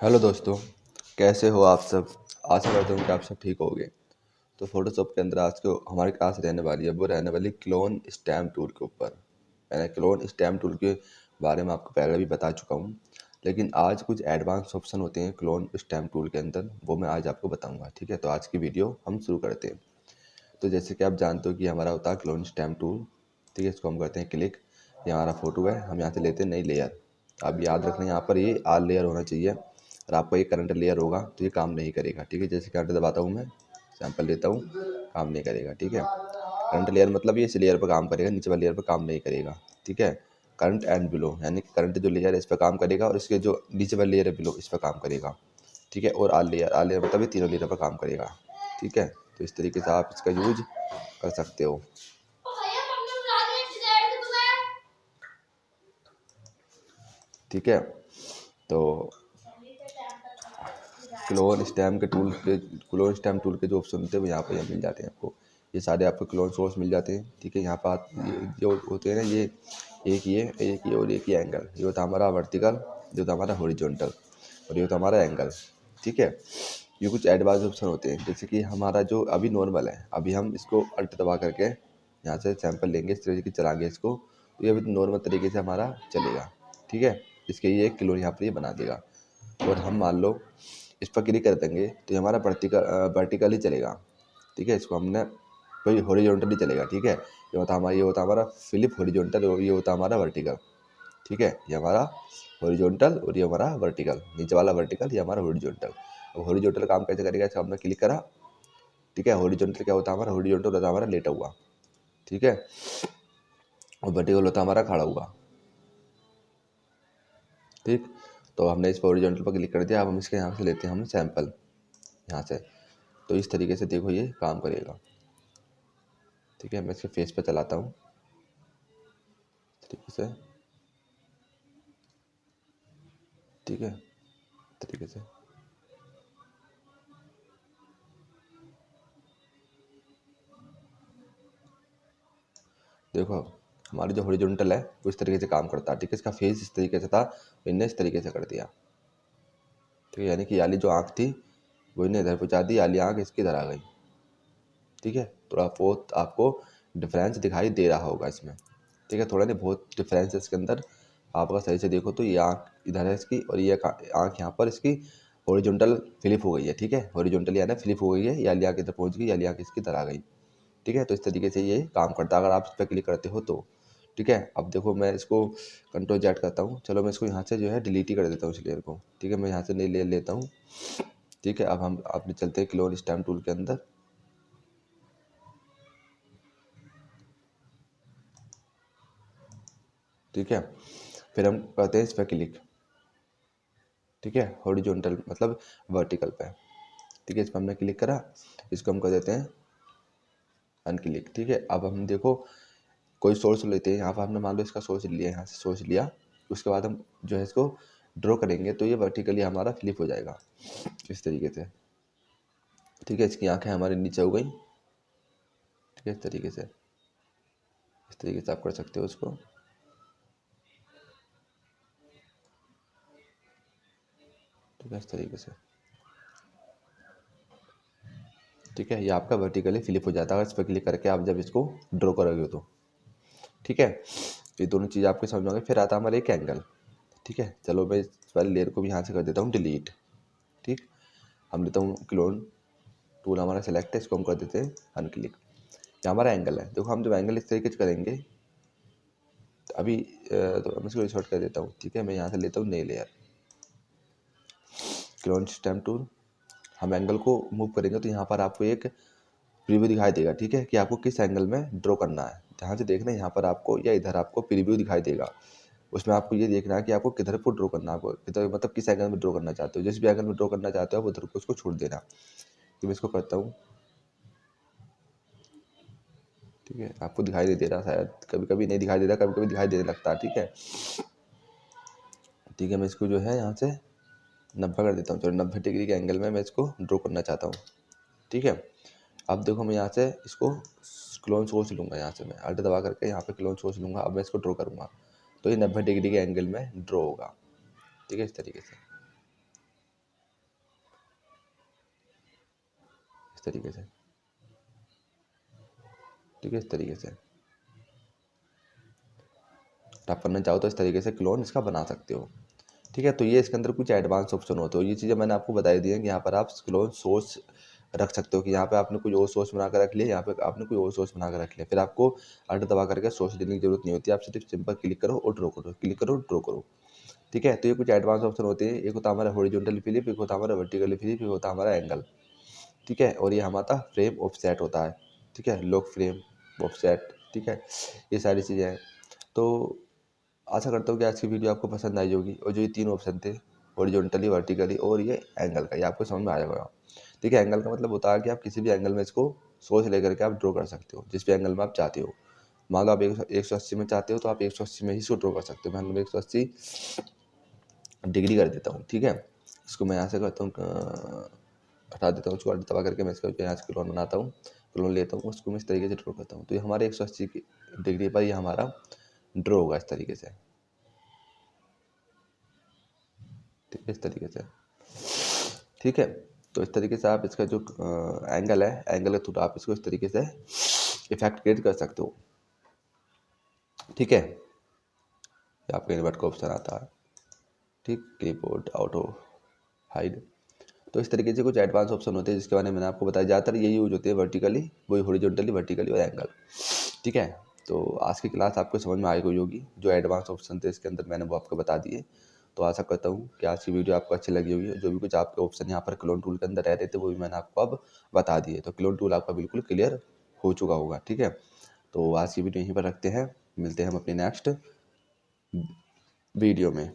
Hello दोस्तों, कैसे हो आप सब। आशा करता हूँ कि आप सब ठीक होंगे। तो फोटोशॉप के अंदर आज को हमारी क्लास रहने वाली है, वो रहने वाली क्लोन स्टैम्प टूल के ऊपर। मैंने क्लोन स्टैम्प टूल के बारे में आपको पहले भी बता चुका हूँ, लेकिन आज कुछ एडवांस ऑप्शन होते हैं क्लोन स्टैम्प टूल के अंदर, वो मैं आज आपको बताऊँगा। ठीक है, तो आज की वीडियो हम शुरू करते हैं। तो जैसे कि आप जानते हो कि हमारा होता है क्लोन स्टैम्प टूल। ठीक है, इसको हम करते हैं क्लिक। ये हमारा फ़ोटो है, हम यहाँ से लेते हैं नई लेयर। अब याद रखना, यहाँ पर ये आल लेयर होना चाहिए और आपका ये करंट लेयर होगा तो ये काम नहीं करेगा। ठीक है, जैसे करंट दबाता हूँ मैं, सैंपल लेता हूँ, काम नहीं करेगा। ठीक है, करंट लेयर मतलब ये इस लेयर पर काम करेगा, नीचे वाली लेयर पर काम नहीं करेगा। ठीक है, करंट एंड बिलो यानी कि करंट जो लेयर है इस पर काम करेगा और इसके जो नीचे वाली लेयर है बिलो इस पर काम करेगा। ठीक है, और आल लेयर मतलब ये तीनों लेयर पर काम करेगा। ठीक है, तो इस तरीके से आप इसका यूज कर सकते हो। ठीक है, तो क्लोन स्टैम्प टूल के जो ऑप्शन होते हैं वो यहाँ पर मिल जाते हैं आपको। ये सारे आपको क्लोन सोर्स मिल जाते हैं। ठीक है, यहाँ पर आप ये जो होते हैं ना, ये एक ये और एक ये एंगल, ये होता है हमारा वर्टिकल, ये होता है हमारा हॉरिजॉन्टल और ये होता है हमारा एंगल। ठीक है, ये कुछ एडवांस ऑप्शन होते हैं। जैसे कि हमारा जो अभी नॉर्मल है, अभी हम इसको अल्ट दबा करके यहाँ से सैंपल लेंगे, इस तरीके से चलाएंगे इसको, तो ये अभी नॉर्मल तरीके से हमारा चलेगा। ठीक है, इसके ये क्लोन यहाँ पर ये बना देगा। और हम मान लो इस पर क्लिक कर देंगे तो ये हमारा वर्टिकल ही चलेगा। ठीक है, इसको हमने कोई हॉरिजॉन्टली चलेगा। ठीक है, ये होता हमारा फ्लिप हॉरिजॉन्टल और ये होता हमारा वर्टिकल। ठीक है, ये हमारा हॉरिजॉन्टल और ये हमारा वर्टिकल, नीचे वाला वर्टिकल, ये हमारा हॉरिजॉन्टल। अब हॉरिजॉन्टल काम कैसे करेगा, इसको हमने क्लिक करा। ठीक है, हॉरिजॉन्टल क्या होता है हमारा, हॉरिजॉन्टल होता है हमारा लेटा हुआ। ठीक है, और वर्टिकल होता है हमारा खड़ा हुआ। ठीक, तो हमने इस पर हॉरिजॉन्टल पर क्लिक कर दिया। अब हम इसके यहाँ से लेते हैं हम सैंपल यहाँ से, तो इस तरीके से देखो ये काम करेगा। ठीक है, मैं इसके फेस पे चलाता हूँ इस तरीके से। ठीक है, तरीके से देखो हमारी जो हॉरिजॉन्टल है वो इस तरीके से काम करता है। ठीक है, इसका फेस इस तरीके से था, इनने इस तरीके से कर दिया। ठीक है, यानी कि याली जो आँख थी वो इन्हें इधर पहुँचा दी, याली आँख इसकी इधर आ गई। ठीक है, थोड़ा बहुत आपको डिफरेंस दिखाई दे रहा होगा इसमें। ठीक है, थोड़ा नहीं बहुत डिफरेंस है इसके अंदर। आप अगर सही से देखो तो ये आँख इधर है इसकी और ये आँख यहाँ पर इसकी हॉरिजॉन्टल फ्लिप हो गई है। ठीक है, हॉरिजॉन्टल यानी फ्लिप हो गई है, याली आँख इधर पहुँच गई, याली आँख इसकी इधर आ गई। ठीक है, तो इस तरीके से ये काम करता है अगर आप इस पर क्लिक करते हो तो। ठीक है, अब देखो मैं इसको कंट्रोल जेड करता हूँ। चलो मैं इसको यहाँ से जो है डिलीट ही कर देता हूँ इस लेयर को। ठीक है, मैं यहाँ से नई लेयर लेता हूँ। ठीक है, अब हम अपने चलते हैं क्लोन स्टैम्प टूल के अंदर। ठीक है, फिर हम करते हैं इस पर क्लिक। ठीक है, हॉरिजॉन्टल मतलब वर्टिकल पे। ठीक है, इस पर हमने क्लिक करा, इसको हम कर देते हैं अनक्लिक। ठीक है, अब हम देखो कोई सोर्स लेते हैं। यहाँ पर हमने मान लो इसका सोर्स लिया, यहाँ से सोर्स लिया, उसके बाद हम जो है इसको ड्रॉ करेंगे तो ये वर्टिकली हमारा फ्लिप हो जाएगा इस तरीके से। ठीक है, इसकी आंखें हमारी नीचे हो गई। ठीक है, इस तरीके से आप कर सकते हो इसको। ठीक है, इस तरीके से। ठीक है, ये आपका वर्टिकली फ्लिप हो जाता है इस पर क्लिक करके आप जब इसको ड्रॉ करोगे तो। ठीक है, ये दोनों चीज़ आपके समझ में आ गई। फिर आता है हमारा एक एंगल। ठीक है, चलो मैं इस वाली लेयर को भी यहाँ से कर देता हूँ डिलीट। ठीक, हम लेता हूँ क्लोन टूल, हमारा सेलेक्ट है, इसको हम कर देते हैं अनक्लिक। ये हमारा एंगल है। देखो हम जब एंगल इस तरीके से करेंगे तो अभी तो मैं इसको शॉर्ट कर देता हूँ। ठीक है, मैं यहाँ से लेता हूँ नई लेयर, क्लोन स्टैम्प टूल। हम एंगल को मूव करेंगे तो यहाँ पर आपको एक प्रीव्यू दिखाई देगा। ठीक है, कि आपको किस एंगल में ड्रॉ करना है। जहाँ से देखना है यहाँ पर आपको या इधर आपको प्रीव्यू दिखाई देगा। उसमें आपको ये देखना है कि आपको किधर को ड्रॉ करना है, आपको किधर मतलब किस एंगल में ड्रॉ करना चाहते हो। जिस भी एंगल में ड्रॉ करना चाहते हो आप उधर को उसको छोड़ देना। तो मैं इसको करता हूँ। ठीक है, आपको दिखाई नहीं दे रहा शायद, कभी कभी नहीं दिखाई देता, कभी कभी दिखाई देने लगता है। ठीक है, ठीक है, मैं इसको जो है यहाँ से 90 कर देता हूँ। चलो 90 डिग्री के एंगल में मैं इसको ड्रॉ करना चाहता हूँ। ठीक है, अब देखो मैं यहाँ से इसको क्लोन सोर्स लूँगा, यहाँ से मैं अल्ट दबा करके यहाँ पे क्लोन सोर्स लूँगा। अब मैं इसको ड्रॉ करूँगा तो ये 90 डिग्री के एंगल में ड्रॉ होगा। ठीक है, इस तरीके से। इस तरीके से, ठीक है, इस तरीके से आप करना चाहो तो इस तरीके से क्लोन इसका बना सकते हो, ठीक है। तो ये इसके अंदर कुछ एडवांस ऑप्शन होते हो, ये चीज़ें मैंने आपको बताई दी हैं कि यहाँ पर आप क्लोन सोर्स रख सकते हो कि यहाँ पे आपने कोई और सोर्स बना कर रख लिया, यहाँ पे आपने कोई और सोर्स बना कर रख लिया, फिर आपको अल्ट दबा करके सोर्स देने की जरूरत नहीं होती, आप सिर्फ सिंपल क्लिक करो और ड्रॉ करो, क्लिक करो ड्रॉ करो, ठीक है। तो ये कुछ एडवांस ऑप्शन होते हैं, एक होता है हमारा हॉरिजॉन्टल फ्लिप, एक होता है हमारा वर्टिकल फ्लिप, एक होता है हमारा एंगल, ठीक है। और ये हमारा फ्रेम ऑफसेट होता है, ठीक है, लॉक फ्रेम ऑफसेट, ठीक है, ये सारी चीज़ें हैं। तो आशा करता हूँ कि आज की वीडियो आपको पसंद आई होगी, और जो ये तीन ऑप्शन थे हॉरिजॉन्टली, वर्टिकली और ये एंगल का, ये आपको समझ में आ जाएगा, ठीक है। एंगल का मतलब होता है कि आप किसी भी एंगल में इसको सोर्स लेकर के आप ड्रॉ कर सकते हो, जिस भी एंगल में आप चाहते हो। मान लो आप 180 में चाहते हो तो आप 180 में ही इसको ड्रॉ कर सकते हो। मान लो मैं 180 डिग्री कर देता हूँ, ठीक है। इसको मैं यहाँ से करता हूँ, हटा देता हूँ, उसको दबा करके मैं इसका यहाँ से क्लोन बनाता हूँ, क्लोन लेता हूँ, उसको मैं इस तरीके से ड्रॉ करता हूँ। तो ये हमारे 180 डिग्री पर ये हमारा ड्रॉ होगा इस तरीके से, ठीक है, इस तरीके से, ठीक है। तो इस तरीके से आप इसका जो एंगल है, एंगल के थ्रू आप इसको इस तरीके से इफेक्ट क्रिएट कर सकते हो, ठीक है। आपके इन्वर्ट का ऑप्शन आता है, ठीक, क्लिपबोर्ड ऑटो हाइड। तो इस तरीके से कुछ एडवांस ऑप्शन होते हैं जिसके बारे में मैंने आपको बताया, ज़्यादातर यही यूज होते हैं वर्टिकली, वही हॉरिजॉन्टली, वर्टिकली और एंगल, ठीक है। तो आज की क्लास आपको समझ में आ गई होगी, जो एडवांस ऑप्शन थे इसके अंदर मैंने वो आपको बता दिए। तो आशा करता हूँ कि आज की वीडियो आपको अच्छी लगी होगी, जो भी कुछ आपके ऑप्शन यहाँ पर क्लोन टूल के अंदर रह रहे थे वो भी मैंने आपको अब बता दिए। तो क्लोन टूल आपका बिल्कुल क्लियर हो चुका होगा, ठीक है। तो आज की वीडियो यहीं पर रखते हैं, मिलते हैं हम अपनी नेक्स्ट वीडियो में।